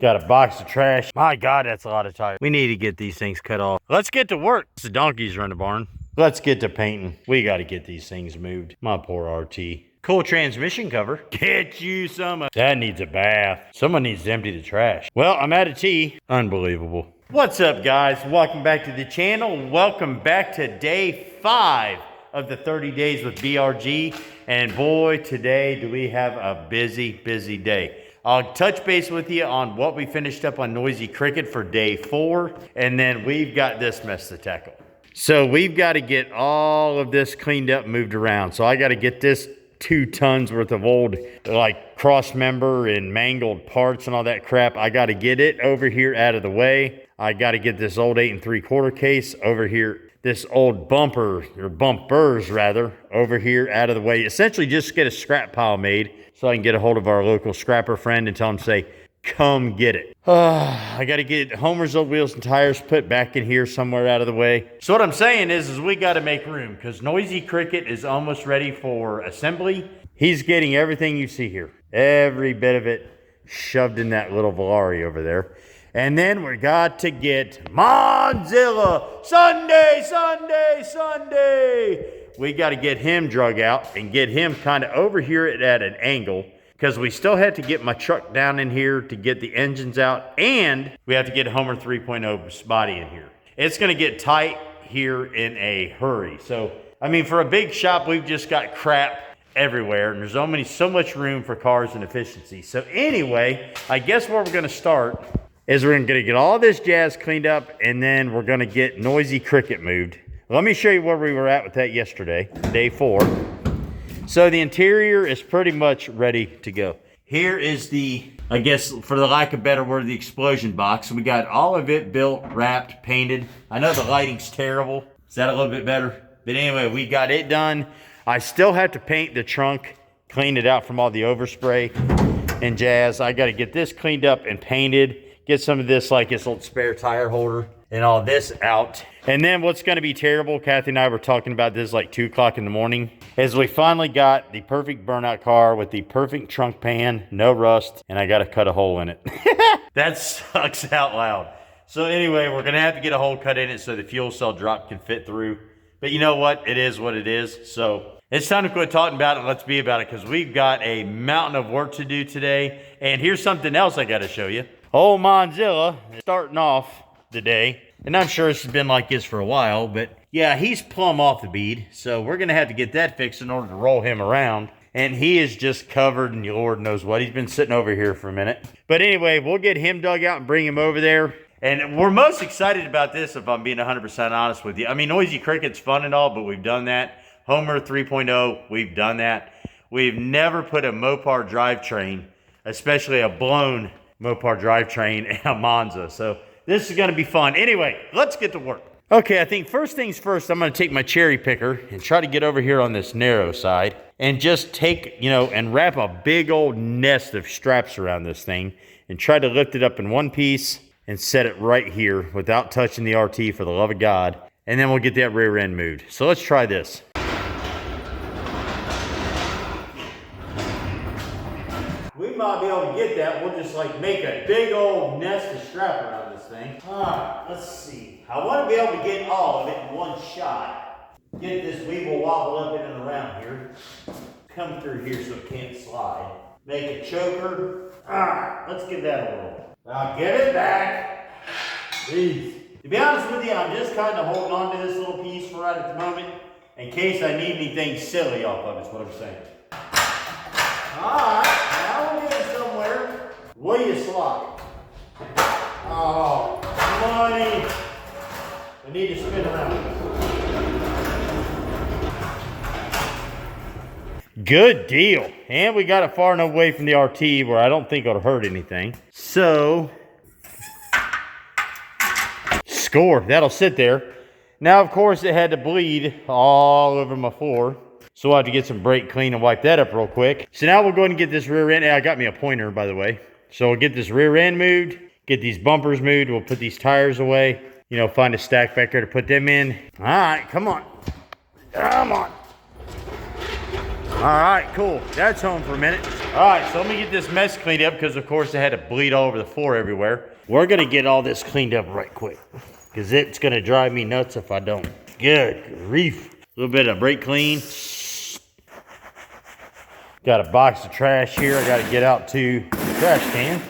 Got a box of trash. My God, that's a lot of tires. We need to get these things cut off. Let's get to work. The donkeys run the barn. Let's get to painting. We got to get these things moved. My poor RT. Cool transmission cover. Get you some. That needs a bath. Someone needs to empty the trash. Well, I'm out of tea. Unbelievable. What's up, guys? Welcome back to the channel. Welcome back to day 5 of the 30 days with BRG. And boy, today do we have a busy day. I'll touch base with you on what we finished up on Noisy Cricket for day 4. And then we've got this mess to tackle. So we've got to get all of this cleaned up, moved around. So I got to get this 2 tons worth of old like cross member and mangled parts and all that crap. I got to get it over here out of the way. I got to get this old 8 3/4 case over here. This old bumper, or bumpers rather, over here out of the way. Essentially just get a scrap pile made so I can get a hold of our local scrapper friend and tell him, say, come get it. I got to get Homer's old wheels and tires put back in here somewhere out of the way. So what I'm saying is we got to make room because Noisy Cricket is almost ready for assembly. He's getting everything you see here. Every bit of it shoved in that little Volare over there. And then we got to get Manzilla. Sunday. We got to get him drug out and get him kind of over here at an angle because we still had to get my truck down in here to get the engines out. And we have to get Homer 3.0 body in here. It's going to get tight here in a hurry. So, I mean, for a big shop, we've just got crap everywhere. And there's so much room for cars and efficiency. So anyway, I guess where we're going to start is we're going to get all this jazz cleaned up, and then we're going to get Noisy Cricket moved. Let me show you where we were at with that yesterday, day 4. So the interior is pretty much ready to go. Here is the, I guess, for the lack of a better word, the explosion box. We got all of it built, wrapped, painted. I know the lighting's terrible. Is that a little bit better? But anyway, we got it done. I still have to paint the trunk, clean it out from all the overspray and jazz. I got to get this cleaned up and painted. Get some of this, like this old spare tire holder and all this out. And then what's going to be terrible, Kathy and I were talking about this like 2 o'clock in the morning, is we finally got the perfect burnout car with the perfect trunk pan, no rust, and I got to cut a hole in it. That sucks out loud. So anyway, we're going to have to get a hole cut in it so the fuel cell drop can fit through. But you know what? It is what it is. So it's time to quit talking about it. Let's be about it because we've got a mountain of work to do today. And here's something else I got to show you. Old Manzilla is starting off the day, and I'm sure it's been like this for a while, but yeah, he's plumb off the bead, so we're going to have to get that fixed in order to roll him around, and he is just covered in Lord knows what. He's been sitting over here for a minute. But anyway, we'll get him dug out and bring him over there, and we're most excited about this if I'm being 100% honest with you. I mean, Noisy Cricket's fun and all, but we've done that. Homer 3.0, we've done that. We've never put a Mopar drivetrain, especially a blown Mopar drivetrain and a Monza. So this is going to be fun. Anyway, let's get to work. Okay, I think first things first, I'm going to take my cherry picker and try to get over here on this narrow side and just take, and wrap a big old nest of straps around this thing and try to lift it up in one piece and set it right here without touching the RT for the love of God. And then we'll get that rear end moved. So let's try this. We might be able to get that. We'll just like make a big old nest of strap around this thing. All right, let's see. I want to be able to get all of it in one shot. Get this weeble wobble up in and around here. Come through here so it can't slide. Make a choker. All right, let's give that a whirl. Now give it back. Jeez. To be honest with you, I'm just kind of holding on to this little piece for right at the moment in case I need anything silly off of it, is what I'm saying. All right. Somewhere. Will you slide? Oh, money. I need to spin around. Good deal. And we got it far enough away from the RT where I don't think it'll hurt anything. So, score. That'll sit there. Now, of course, it had to bleed all over my floor. So I'll have to get some brake clean and wipe that up real quick. So now we'll go ahead and get this rear end. I got me a pointer, by the way. So we'll get this rear end moved, get these bumpers moved. We'll put these tires away. Find a stack back there to put them in. All right, come on. Come on. All right, cool. That's home for a minute. All right, so let me get this mess cleaned up because, of course, I had to bleed all over the floor everywhere. We're going to get all this cleaned up right quick because it's going to drive me nuts if I don't. Good grief. A little bit of brake clean. Got a box of trash here I got to get out to the trash can.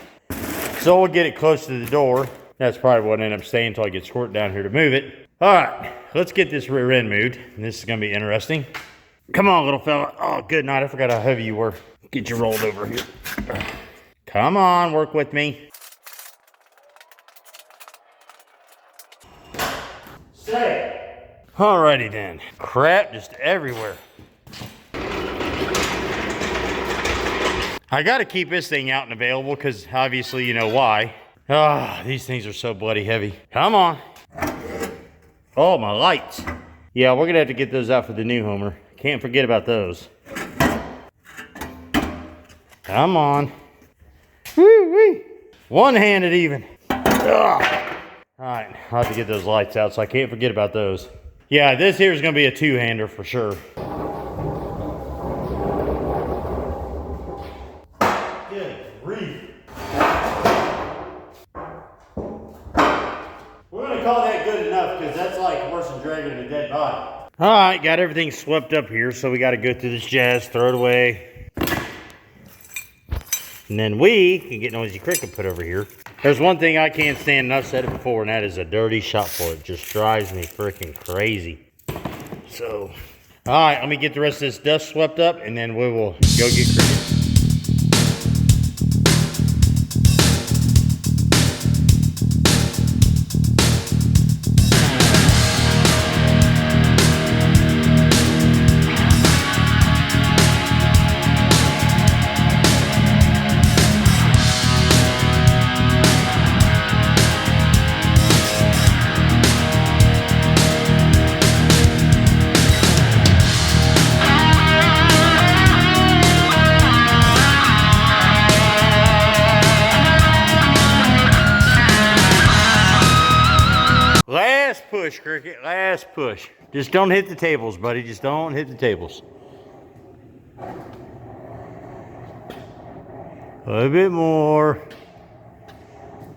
So we'll get it close to the door. That's probably what I end up staying until I get Squirt down here to move it. All right, let's get this rear end moved. This is going to be interesting. Come on, little fella. Oh, good night. I forgot how heavy you were. Get you rolled over here. Come on, work with me. Stay. Alrighty then. Crap just everywhere. I got to keep this thing out and available because obviously you know why. Ah, these things are so bloody heavy. Come on. Oh, my lights. Yeah, we're going to have to get those out for the new Homer. Can't forget about those. Come on. Woo-wee. One-handed even. Ugh. All right, I'll have to get those lights out, so I can't forget about those. Yeah, this here is going to be a two-hander for sure. Good grief. We're going to call that good enough, because that's like worse than dragging a dead body. All right, got everything swept up here, so we got to go through this jazz, throw it away. And then we can get Noisy Cricket put over here. There's one thing I can't stand, and I've said it before, and that is a dirty shop floor. It just drives me freaking crazy. So, all right, let me get the rest of this dust swept up, and then we will go get Cricket. Last push, Cricket, last push. Just don't hit the tables, buddy. Just don't hit the tables. A little bit more.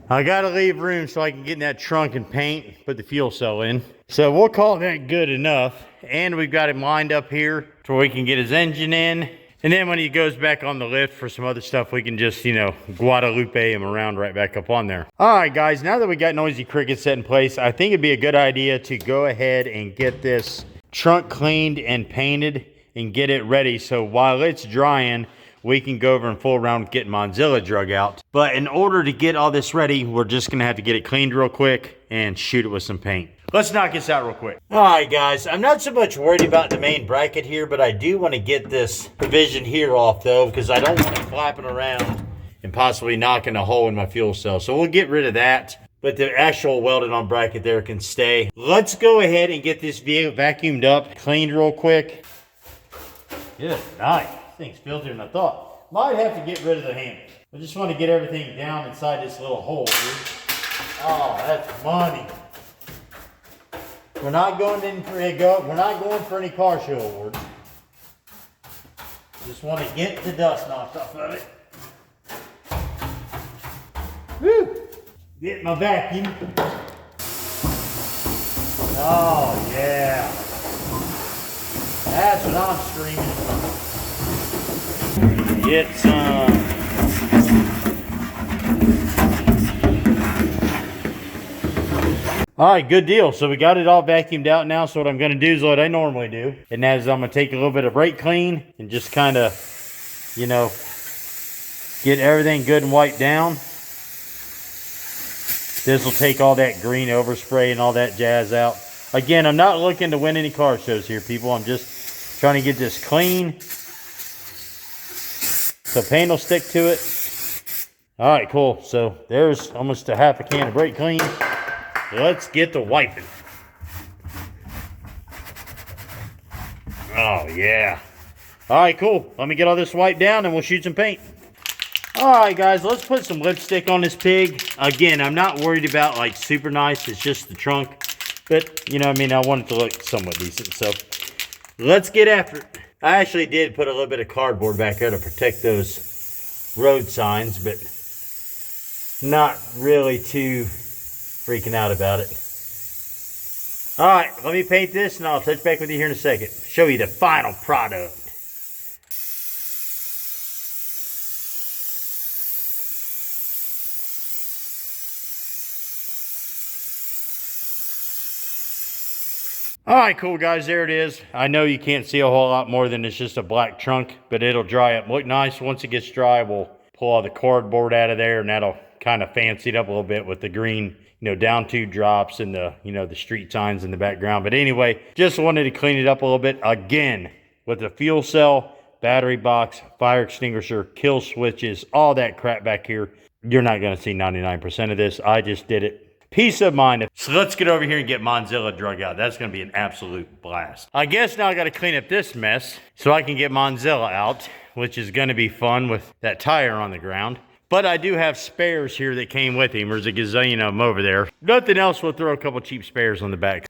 I gotta leave room so I can get in that trunk and paint, put the fuel cell in. So we'll call that good enough. And we've got him lined up here so we can get his engine in. And then when he goes back on the lift for some other stuff, we can just, you know, Guadalupe him around right back up on there. All right, guys, now that we got Noisy Cricket set in place, I think it'd be a good idea to go ahead and get this trunk cleaned and painted and get it ready. So while it's drying, we can go over and fool around with getting Manzilla drug out. But in order to get all this ready, we're just gonna have to get it cleaned real quick and shoot it with some paint. Let's knock this out real quick. All right, guys, I'm not so much worried about the main bracket here, but I do want to get this provision here off though, because I don't want it flapping around and possibly knocking a hole in my fuel cell. So we'll get rid of that, but the actual welded on bracket there can stay. Let's go ahead and get this vacuumed up, cleaned real quick. Good night. This thing's filthier than I thought. Might have to get rid of the handle. I just want to get everything down inside this little hole here. Oh, that's money. We're not going in for we're not going for any car show awards. Just want to get the dust knocked off of it. Woo! Get my vacuum. Oh yeah. That's what I'm screaming. Get some. All right, good deal. So we got it all vacuumed out now. So what I'm going to do is what I normally do. And that is I'm going to take a little bit of brake clean and just kind of, you know, get everything good and wiped down. This will take all that green overspray and all that jazz out. Again, I'm not looking to win any car shows here, people. I'm just trying to get this clean. So paint will stick to it. All right, cool. So there's almost a half a can of brake clean. Let's get the wiping. Oh, yeah. All right, cool. Let me get all this wiped down and we'll shoot some paint. All right, guys, let's put some lipstick on this pig. Again, I'm not worried about, like, super nice. It's just the trunk. But, you know what I mean? I want it to look somewhat decent. So, let's get after it. I actually did put a little bit of cardboard back there to protect those road signs, but not really too freaking out about it. All right, let me paint this and I'll touch back with you here in a second. Show you the final product. All right, cool guys, there it is. I know you can't see a whole lot more than it's just a black trunk, but it'll dry up. Look nice. Once it gets dry, we'll pull all the cardboard out of there, and that'll kind of fancy it up a little bit with the green, down tube drops and the, the street signs in the background. But anyway, just wanted to clean it up a little bit. Again, with the fuel cell, battery box, fire extinguisher, kill switches, all that crap back here. You're not going to see 99% of this. I just did it. Peace of mind. So let's get over here and get Manzilla drug out. That's going to be an absolute blast. I guess now I got to clean up this mess so I can get Manzilla out, which is going to be fun with that tire on the ground. But I do have spares here that came with him. There's a gazillion of them over there. Nothing else, we'll throw a couple cheap spares on the back.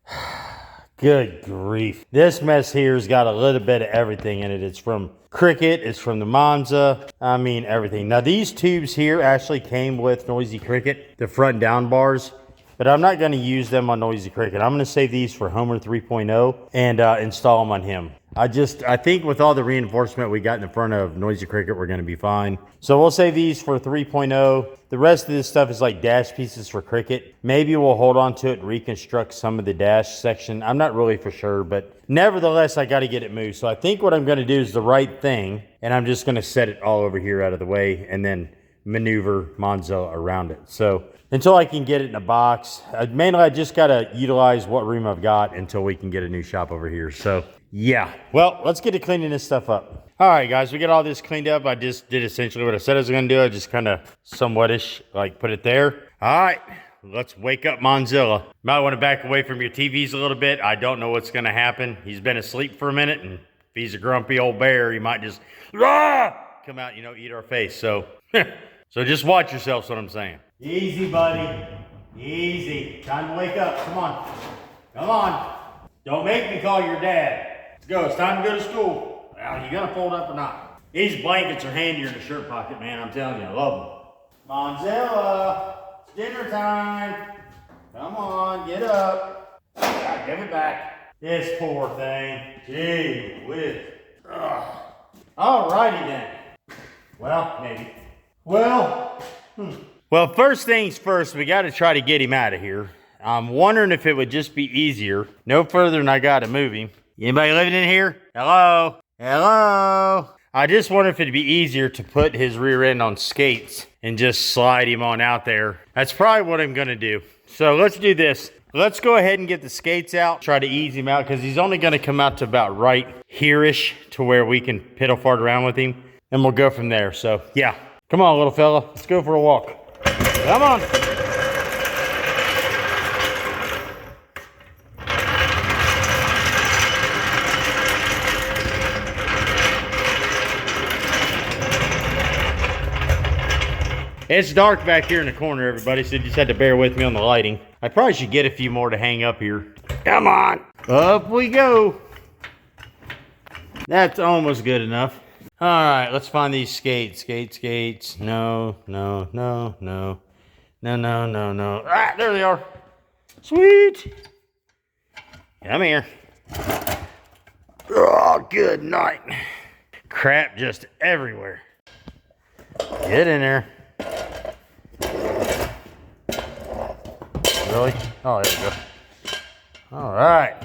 Good grief. This mess here has got a little bit of everything in it. It's from Cricket, it's from the Monza, I mean everything. Now these tubes here actually came with Noisy Cricket, the front down bars. But I'm not going to use them on Noisy Cricket. I'm going to save these for Homer 3.0 and install them on him. I think with all the reinforcement we got in the front of Noisy Cricket, we're going to be fine. So we'll save these for 3.0. The rest of this stuff is like dash pieces for Cricket. Maybe we'll hold on to it and reconstruct some of the dash section. I'm not really for sure, but nevertheless, I got to get it moved. So I think what I'm going to do is the right thing, and I'm just going to set it all over here out of the way and then maneuver Monza around it. So until I can get it in a box, mainly I just got to utilize what room I've got until we can get a new shop over here. So yeah, well, let's get to cleaning this stuff up. All right, guys, we got all this cleaned up. I just did essentially what I said I was going to do. I just kind of somewhat-ish, like, put it there. All right, let's wake up Manzilla. Might want to back away from your TVs a little bit. I don't know what's going to happen. He's been asleep for a minute, and if he's a grumpy old bear, he might just come out, eat our face. So, so just watch yourself, is what I'm saying. Easy, buddy. Easy. Time to wake up. Come on. Come on. Don't make me call your dad. Let's go. It's time to go to school. Well, you gonna fold up or not? These blankets are handier in the shirt pocket, man. I'm telling you, I love them. Manzilla, it's dinner time. Come on, get up. God, give it back. This poor thing. Gee whiz. Alrighty then. Well, maybe. Well, Well, first things first, we got to try to get him out of here. I'm wondering if it would just be easier, no further than I got to move him. Anybody living in here? Hello? Hello? I just wonder if it'd be easier to put his rear end on skates and just slide him on out there. That's probably what I'm going to do. So let's do this. Let's go ahead and get the skates out, try to ease him out, because he's only going to come out to about right here-ish to where we can piddle fart around with him, and we'll go from there. So, yeah. Come on, little fella. Let's go for a walk. Come on. It's dark back here in the corner, everybody, so you just had to bear with me on the lighting. I probably should get a few more to hang up here. Come on. Up we go. That's almost good enough. All right, let's find these skates. Skates. No. Ah, there they are. Sweet. Come here. Oh, good night. Crap just everywhere. Get in there. Really? Oh, there we go. All right.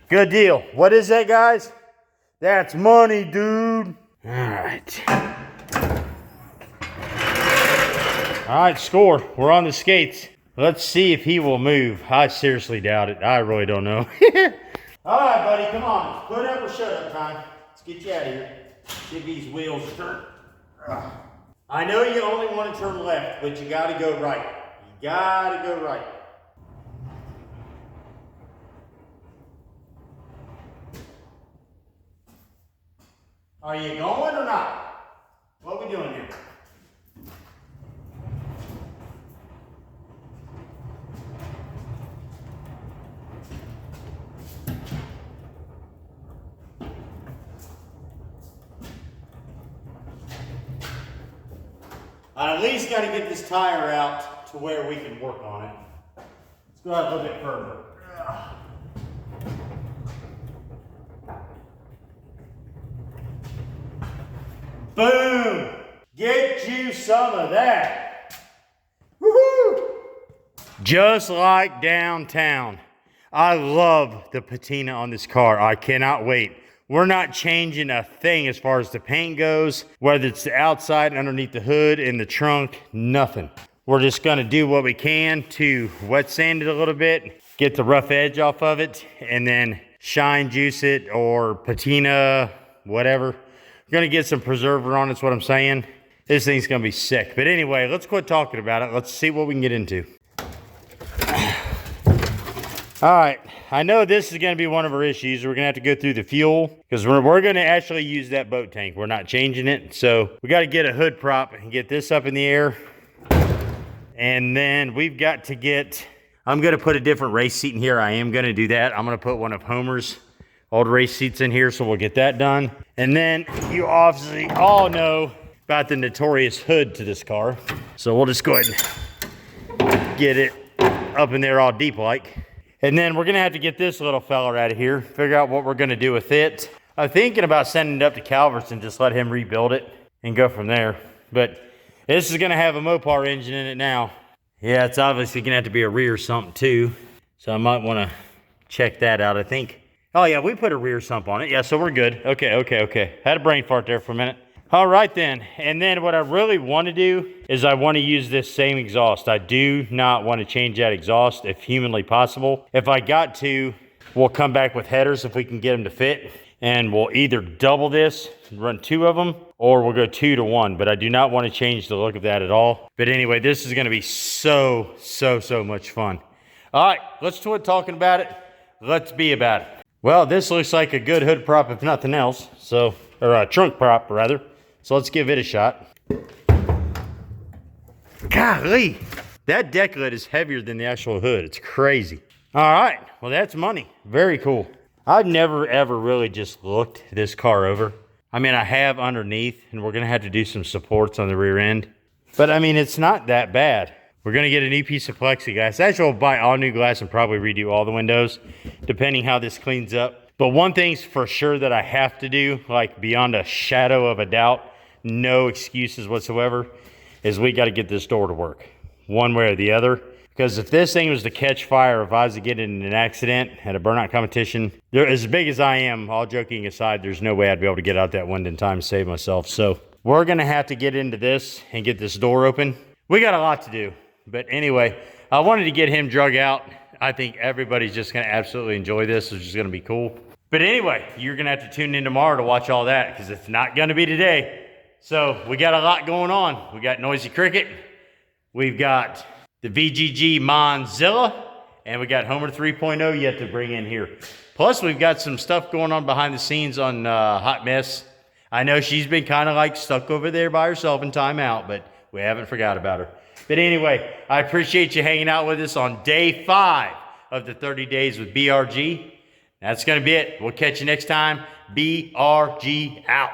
Good deal. What is that, guys? That's money, dude. All right. All right, score. We're on the skates. Let's see if he will move. I seriously doubt it. I really don't know. All right, buddy, come on. Put up or shut up time. Let's get you out of here. See if these wheels turn. I know you only want to turn left, but you got to go right. You got to go right. Are you going or not? What are we doing here? I at least got to get this tire out to where we can work on it. Let's go out a little bit further. Boom! Get you some of that. Woohoo! Just like downtown. I love the patina on this car. I cannot wait. We're not changing a thing as far as the paint goes, whether it's the outside, underneath the hood, in the trunk, nothing. We're just gonna do what we can to wet sand it a little bit, get the rough edge off of it, and then shine juice it or patina, whatever. We're gonna get some preserver on it, is what I'm saying. This thing's gonna be sick. But anyway, let's quit talking about it. Let's see what we can get into. All right, I know this is gonna be one of our issues. We're gonna have to go through the fuel because we're gonna actually use that boat tank. We're not changing it. So we gotta get a hood prop and get this up in the air. And then we've got to get, I'm gonna put a different race seat in here. I am gonna do that. I'm gonna put one of Homer's old race seats in here, so we'll get that done. And then you obviously all know about the notorious hood to this car. So we'll just go ahead and get it up in there all deep like. And then we're gonna have to get this little fella out of here, figure out what we're gonna do with it. I'm thinking about sending it up to Calvert's and just let him rebuild it and go from there. But this is gonna have a Mopar engine in it now. Yeah, it's obviously gonna have to be a rear sump too. So I might wanna check that out, I think. Oh yeah, we put a rear sump on it. Yeah, so we're good. Okay. Had a brain fart there for a minute. All right then, and then what I really want to do is I want to use this same exhaust. I do not want to change that exhaust if humanly possible. If I got to, we'll come back with headers if we can get them to fit, and we'll either double this, run 2 of them, or we'll go 2 to 1, but I do not want to change the look of that at all. But anyway, this is going to be so much fun. All right, let's quit talking about it. Let's be about it. Well, this looks like a good hood prop if nothing else, so, or a trunk prop rather. So let's give it a shot. Golly, that deck lid is heavier than the actual hood. It's crazy. All right, well that's money. Very cool. I've never ever really just looked this car over. I mean, I have underneath, and we're gonna have to do some supports on the rear end. But I mean, it's not that bad. We're gonna get a new piece of plexiglass. Actually, we'll buy all new glass and probably redo all the windows, depending how this cleans up. But one thing's for sure that I have to do, like beyond a shadow of a doubt, no excuses whatsoever, is we got to get this door to work one way or the other. Because if this thing was to catch fire, if I was to get in an accident at a burnout competition, as big as I am, all joking aside, there's no way I'd be able to get out that window in time to save myself. So we're going to have to get into this and get this door open. We got a lot to do. But anyway, I wanted to get him drug out. I think everybody's just going to absolutely enjoy this. It's just going to be cool. But anyway, you're going to have to tune in tomorrow to watch all that because it's not going to be today. So we got a lot going on. We got Noisy Cricket, we've got the VGG Manzilla, and we got Homer 3.0 yet to bring in here. Plus, we've got some stuff going on behind the scenes on Hot Mess. I know she's been kind of like stuck over there by herself in timeout, but we haven't forgot about her. But anyway, I appreciate you hanging out with us on day 5 of the 30 days with BRG. That's going to be it. We'll catch you next time. BRG out.